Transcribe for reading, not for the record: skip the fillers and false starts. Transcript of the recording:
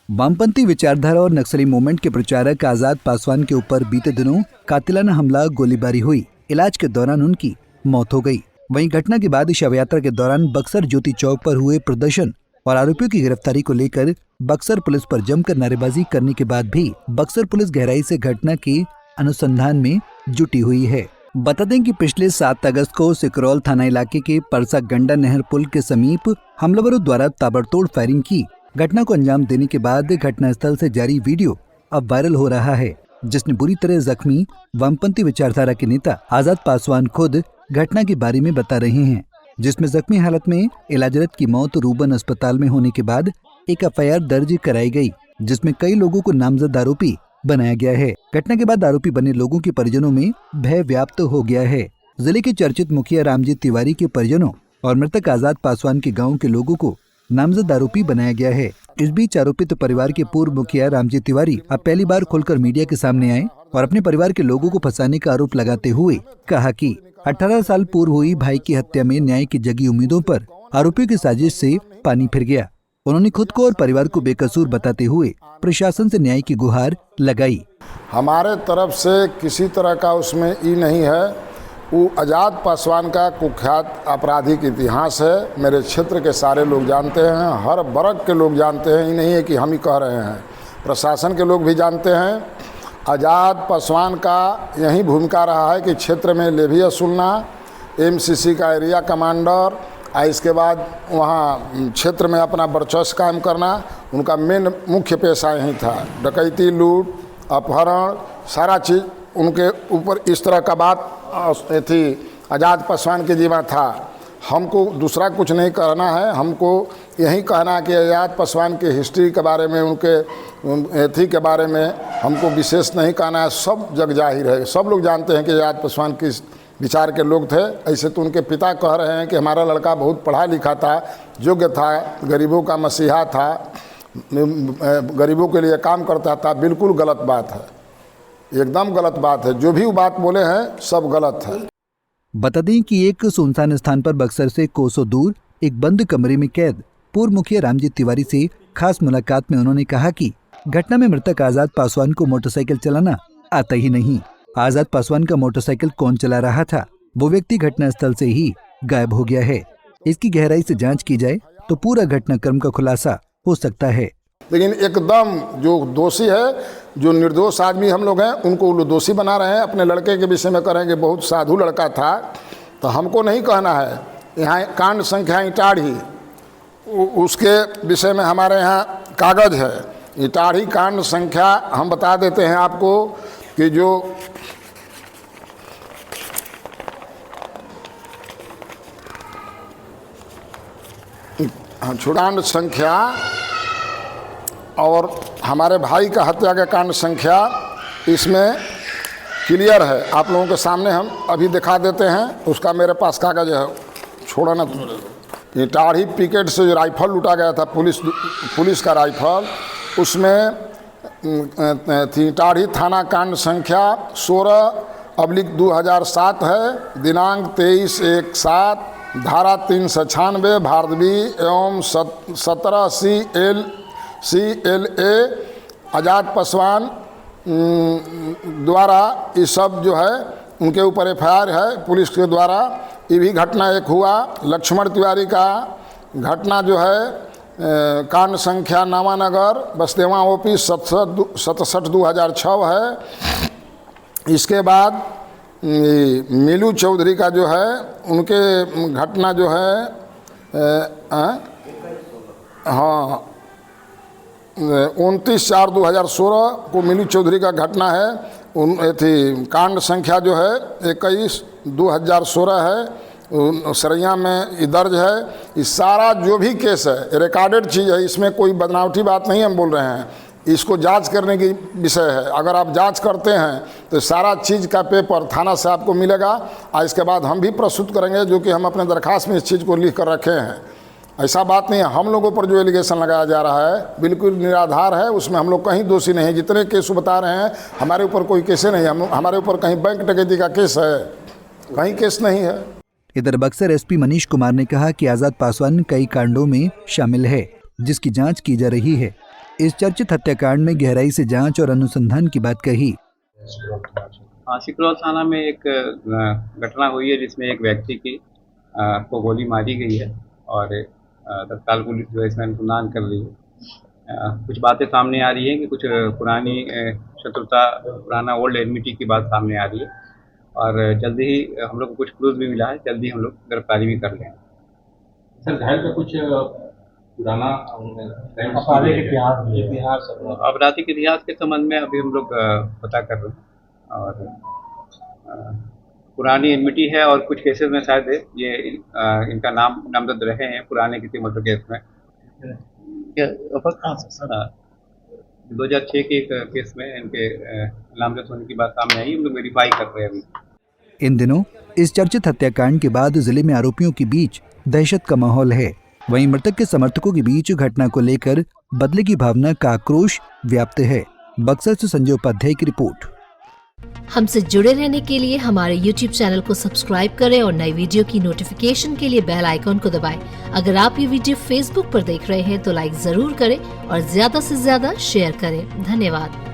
वामपंथी विचारधारा और नक्सली मूवमेंट के प्रचारक आजाद पासवान के ऊपर बीते दिनों कातिलाना हमला गोलीबारी हुई। इलाज के दौरान उनकी मौत हो गई। वहीं घटना के बाद शव यात्रा के दौरान बक्सर ज्योति चौक पर हुए प्रदर्शन और आरोपियों की गिरफ्तारी को लेकर बक्सर पुलिस पर जमकर नारेबाजी करने के बाद भी बक्सर पुलिस गहराई से घटना के अनुसंधान में जुटी हुई है। बता दें कि पिछले 7 अगस्त को सिकरौल थाना इलाके के परसा गंडा नहर पुल के समीप हमलावरों द्वारा ताबड़तोड़ फायरिंग की घटना को अंजाम देने के बाद घटनास्थल से जारी वीडियो अब वायरल हो रहा है, जिसने बुरी तरह जख्मी वामपंथी विचारधारा के नेता आजाद पासवान खुद घटना के बारे में बता रहे हैं, जिसमें जख्मी हालत में इलाजरत की मौत रूबन अस्पताल में होने के बाद एक एफआईआर दर्ज कराई गई, जिसमें कई लोगों को नामजद आरोपी बनाया गया है। घटना के बाद आरोपी बने लोगों के परिजनों में भय व्याप्त हो गया है। जिले के चर्चित मुखिया रामजी तिवारी के परिजनों और मृतक आजाद पासवान के गाँव के लोगों को नामजद आरोपी बनाया गया है। इस बीच आरोपित परिवार के पूर्व मुखिया रामजी तिवारी अब पहली बार खुलकर मीडिया के सामने आए और अपने परिवार के लोगों को फंसाने का आरोप लगाते हुए कहा कि 18 साल पूर्व हुई भाई की हत्या में न्याय की जगी उम्मीदों पर आरोपियों की साजिश से पानी फिर गया। उन्होंने खुद को और परिवार को बेकसूर बताते हुए प्रशासन से न्याय की गुहार लगाई। हमारे तरफ से किसी तरह का उसमें ई नहीं है। वो आजाद पासवान का कुख्यात आपराधिक इतिहास है। मेरे क्षेत्र के सारे लोग जानते हैं, हर वर्ग के लोग जानते हैं। ये नहीं है कि हम ही कह रहे हैं, प्रशासन के लोग भी जानते हैं। आजाद पासवान का यही भूमिका रहा है कि क्षेत्र में लेवी वसूलना, एमसीसी का एरिया कमांडर, इसके बाद वहाँ क्षेत्र में अपना वर्चस्व कायम करना उनका मेन मुख्य पेशा यही था। डकैती, लूट, अपहरण, सारा चीज़ उनके ऊपर इस तरह का बात थी। आजाद पासवान के जीवा था। हमको दूसरा कुछ नहीं कहना है, हमको यही कहना है कि आजाद पासवान के हिस्ट्री के बारे में, उनके एथी के बारे में हमको विशेष नहीं कहना है। सब जग जाहिर है, सब लोग जानते हैं कि आजाद पासवान किस विचार के लोग थे। ऐसे तो उनके पिता कह रहे हैं कि हमारा लड़का बहुत पढ़ा लिखा था, योग्य था, गरीबों का मसीहा था, गरीबों के लिए काम करता था। बिल्कुल गलत बात है, एकदम गलत बात है। जो भी वो बात बोले हैं सब गलत है। बता दें कि एक सुनसान स्थान पर बक्सर से कोसों दूर एक बंद कमरे में कैद पूर्व मुखिया रामजी तिवारी से खास मुलाकात में उन्होंने कहा कि घटना में मृतक आजाद पासवान को मोटरसाइकिल चलाना आता ही नहीं। आजाद पासवान का मोटरसाइकिल कौन चला रहा था, वो व्यक्ति घटनास्थल से ही गायब हो गया है। इसकी गहराई से जांच की जाए तो पूरा घटनाक्रम का खुलासा हो सकता है। लेकिन एकदम जो दोषी है, जो निर्दोष आदमी हम लोग हैं, उनको वो दोषी बना रहे हैं। अपने लड़के के विषय में करेंगे बहुत साधु लड़का था, तो हमको नहीं कहना है। यहाँ कांड संख्या इटाढ़ी, उसके विषय में हमारे यहाँ कागज है। इटाढ़ी कांड संख्या हम बता देते हैं आपको कि जो छुड़ांड संख्या और हमारे भाई का हत्या का कांड संख्या इसमें क्लियर है। आप लोगों के सामने हम अभी दिखा देते हैं। उसका मेरे पास कागज है, छोड़ा ना तुम। ये टाढ़ी पिकेट से जो राइफल लूटा गया था, पुलिस का राइफल, उसमें थी टाढ़ी थाना कांड संख्या 16/2007 है, दिनांक 23/1/7, धारा 396 भारदवी एवं 17 CLA आजाद पासवान द्वारा ये सब जो है उनके ऊपर FIR है पुलिस के द्वारा। ये भी घटना एक हुआ। लक्ष्मण तिवारी का घटना जो है कांड संख्या नामानगर बसदेवा OP 67/2006 है। इसके बाद मीलू चौधरी का जो है उनके घटना जो है 29/4/2016 को मीलू चौधरी का घटना है। थी कांड संख्या जो है 21/2016 है, सरैया में ये दर्ज है। ये सारा जो भी केस है रिकॉर्डेड चीज़ है, इसमें कोई बदनावटी बात नहीं हम बोल रहे हैं। इसको जांच करने की विषय है। अगर आप जांच करते हैं तो सारा चीज़ का पेपर थाना से आपको मिलेगा और इसके बाद हम भी प्रस्तुत करेंगे, जो कि हम अपने दरखास्त में इस चीज़ को लिख कर रखे हैं। ऐसा बात नहीं है। हम लोगों पर जो एलिगेशन लगाया जा रहा है बिल्कुल निराधार है, उसमें हम लोग कहीं दोषी नहीं है। जितने केस बता रहे हैं हमारे ऊपर कोई केस नहीं है। हमारे ऊपर कहीं बैंक डकैती का केस है, कहीं केस नहीं है। इधर बक्सर SP मनीष कुमार ने कहा कि आजाद पासवान कई कांडों में शामिल है, जिसकी जांच की जा रही है। इस चर्चित हत्याकांड में गहराई से जांच और अनुसंधान की बात कही। हाँ, सिकरौल थाना में एक घटना हुई है जिसमें एक व्यक्ति की को गोली मारी गई है और तत्काल पुलिस जो है इसमें अनुसंधान कर रही है। कुछ बातें सामने आ रही है कि कुछ पुरानी शत्रुता, पुराना ओल्ड एनमिटी की बात सामने आ रही है और जल्दी ही हम लोग को कुछ क्लूज भी मिला है, जल्दी हम लोग गिरफ्तारी भी कर लेंगे। सर घायल का कुछ पुराना आपराधिक इतिहास के संबंध में अभी हम लोग पता कर रहे हैं और पुरानी एनमिटी है और कुछ केसेस में शायद ये इनका नाम नामजद रहे हैं पुराने किसी मर्डर केस में। 2006 के एक केस में इनके नामजद होने की बात सामने आई, हम लोग वेरीफाई कर रहे हैं अभी। इन दिनों इस चर्चित हत्याकांड के बाद जिले में आरोपियों के बीच दहशत का माहौल है। वहीं मृतक के समर्थकों के बीच घटना को लेकर बदले की भावना का आक्रोश व्याप्त है। बक्सर से संजय उपाध्याय की रिपोर्ट। हमसे जुड़े रहने के लिए हमारे YouTube चैनल को सब्सक्राइब करें और नई वीडियो की नोटिफिकेशन के लिए बेल आइकॉन को दबाएं। अगर आप ये वीडियो Facebook पर देख रहे हैं तो लाइक जरूर करें और ज्यादा से ज्यादा शेयर करें। धन्यवाद।